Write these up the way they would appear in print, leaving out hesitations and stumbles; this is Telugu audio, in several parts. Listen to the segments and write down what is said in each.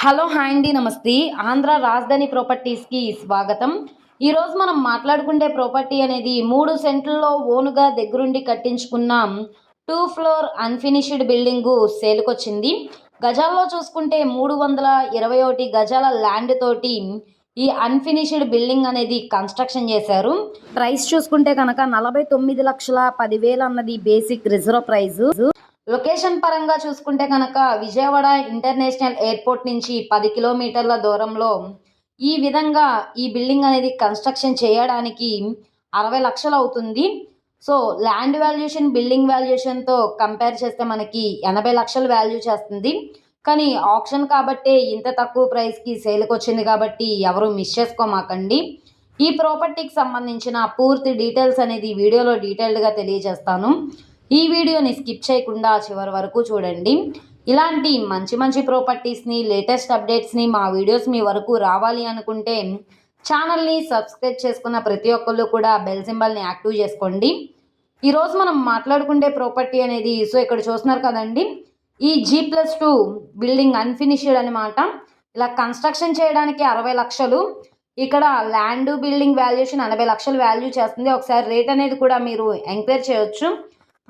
హలో హాయ్ అండి నమస్తే. ఆంధ్ర రాజధాని ప్రాపర్టీస్కి స్వాగతం. ఈరోజు మనం మాట్లాడుకునే ప్రాపర్టీ అనేది 3 సెంట్లలో ఓనుగా దగ్గరుండి కట్టించుకున్న 2 ఫ్లోర్ అన్ఫినిష్డ్ బిల్డింగు సేల్కొచ్చింది. గజాల్లో చూసుకుంటే 321 గజాల ల్యాండ్ తోటి ఈ అన్ఫినిష్డ్ బిల్డింగ్ అనేది కన్స్ట్రక్షన్ చేశారు. ప్రైస్ చూసుకుంటే కనుక 49,10,000 అన్నది బేసిక్ రిజర్వ్ ప్రైజు. లొకేషన్ పరంగా చూసుకుంటే కనుక విజయవాడ ఇంటర్నేషనల్ ఎయిర్పోర్ట్ నుంచి 10 కిలోమీటర్ల దూరంలో ఈ విధంగా ఈ బిల్డింగ్ అనేది కన్స్ట్రక్షన్ చేయడానికి 60 లక్షలు అవుతుంది. సో ల్యాండ్ వాల్యుయేషన్ బిల్డింగ్ వాల్యుయేషన్తో కంపేర్ చేస్తే మనకి 80 లక్షలు వాల్యూ చేస్తుంది. కానీ ఆప్షన్ కాబట్టే ఇంత తక్కువ ప్రైస్కి సేల్కి వచ్చింది కాబట్టి ఎవరు మిస్ చేసుకోమాకండి. ఈ ప్రాపర్టీకి సంబంధించిన పూర్తి డీటెయిల్స్ అనేది వీడియోలో డీటెయిల్డ్గా తెలియజేస్తాను. ఈ వీడియోని స్కిప్ చేయకుండా చివరి వరకు చూడండి. ఇలాంటి మంచి మంచి ప్రాపర్టీస్ని లేటెస్ట్ అప్డేట్స్ని మా వీడియోస్ మీ వరకు రావాలి అనుకుంటే ఛానల్ని సబ్స్క్రైబ్ చేసుకున్న ప్రతి ఒక్కళ్ళు కూడా బెల్ సింబల్ని యాక్టివ్ చేసుకోండి. ఈరోజు మనం మాట్లాడుకునే ప్రాపర్టీ అనేది ఇక్కడ చూస్తున్నారు కదండి, ఈ G+2 బిల్డింగ్ అన్ఫినిష్డ్ అనమాట. ఇలా కన్స్ట్రక్షన్ చేయడానికి 60 లక్షలు, ఇక్కడ ల్యాండ్ బిల్డింగ్ వాల్యుయేషన్ 80 లక్షలు వాల్యూ చేస్తుంది. ఒకసారి రేట్ అనేది కూడా మీరు ఎంక్వైరీ చేయొచ్చు.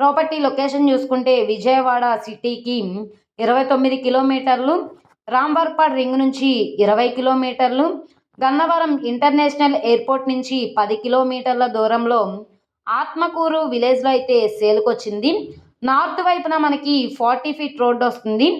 ప్రాపర్టీ లొకేషన్ చూసుకుంటే విజయవాడ సిటీకి 29 కిలోమీటర్లు, రాంబర్పాడ్ రింగ్ నుంచి 20 కిలోమీటర్లు, గన్నవరం ఇంటర్నేషనల్ ఎయిర్పోర్ట్ నుంచి 10 కిలోమీటర్ల దూరంలో ఆత్మకూరు విలేజ్లో అయితే సేల్కొచ్చింది. నార్త్ వైపున మనకి 40 ఫీట్ రోడ్డు వస్తుంది.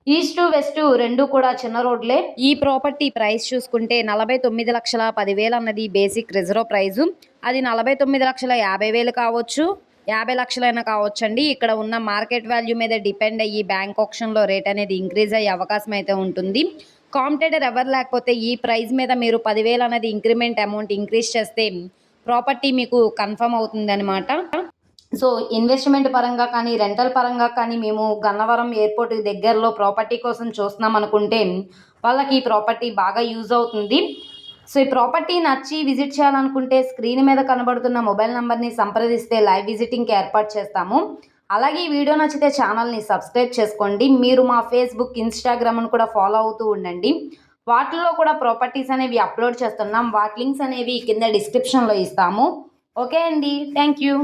ఈస్ట్ వెస్ట్ రెండు కూడా చిన్న రోడ్లే. ఈ ప్రాపర్టీ ప్రైస్ చూసుకుంటే 49,10,000 అన్నది బేసిక్ రిజర్వ్ ప్రైజు. అది 49,50,000 కావచ్చు, 50 లక్షలైనా కావచ్చండి. ఇక్కడ ఉన్న మార్కెట్ వాల్యూ మీద డిపెండ్ అయ్యి బ్యాంక్ ఆప్షన్లో రేట్ అనేది ఇంక్రీజ్ అయ్యే అవకాశం అయితే ఉంటుంది. కాంపిటేటర్ ఎవరు లేకపోతే ఈ ప్రైస్ మీద మీరు 10,000 అనేది ఇంక్రిమెంట్ అమౌంట్ ఇంక్రీజ్ చేస్తే ప్రాపర్టీ మీకు కన్ఫర్మ్ అవుతుంది అనమాట. సో ఇన్వెస్ట్మెంట్ పరంగా కానీ రెంటల్ పరంగా కానీ మేము గన్నవరం ఎయిర్పోర్ట్ దగ్గరలో ప్రాపర్టీ కోసం చూస్తున్నాం అనుకుంటే వాళ్ళకి ఈ ప్రాపర్టీ బాగా యూజ్ అవుతుంది. సో ఈ ప్రాపర్టీ నచ్చి విజిట్ చేయాలనుకుంటే స్క్రీన్ మీద కనబడుతున్న మొబైల్ నెంబర్ని సంప్రదిస్తే లైవ్ విజిటింగ్కి ఏర్పాటు చేస్తాము. అలాగే ఈ వీడియో నచ్చితే ఛానల్ని సబ్స్క్రైబ్ చేసుకోండి. మీరు మా ఫేస్బుక్, ఇన్స్టాగ్రామ్ను కూడా ఫాలో అవుతూ ఉండండి. వాటిల్లో కూడా ప్రాపర్టీస్ అనేవి అప్లోడ్ చేస్తున్నాం. వాటి లింక్స్ అనేవి కింద డిస్క్రిప్షన్లో ఇస్తాము. ఓకే అండి, థ్యాంక్ యూ.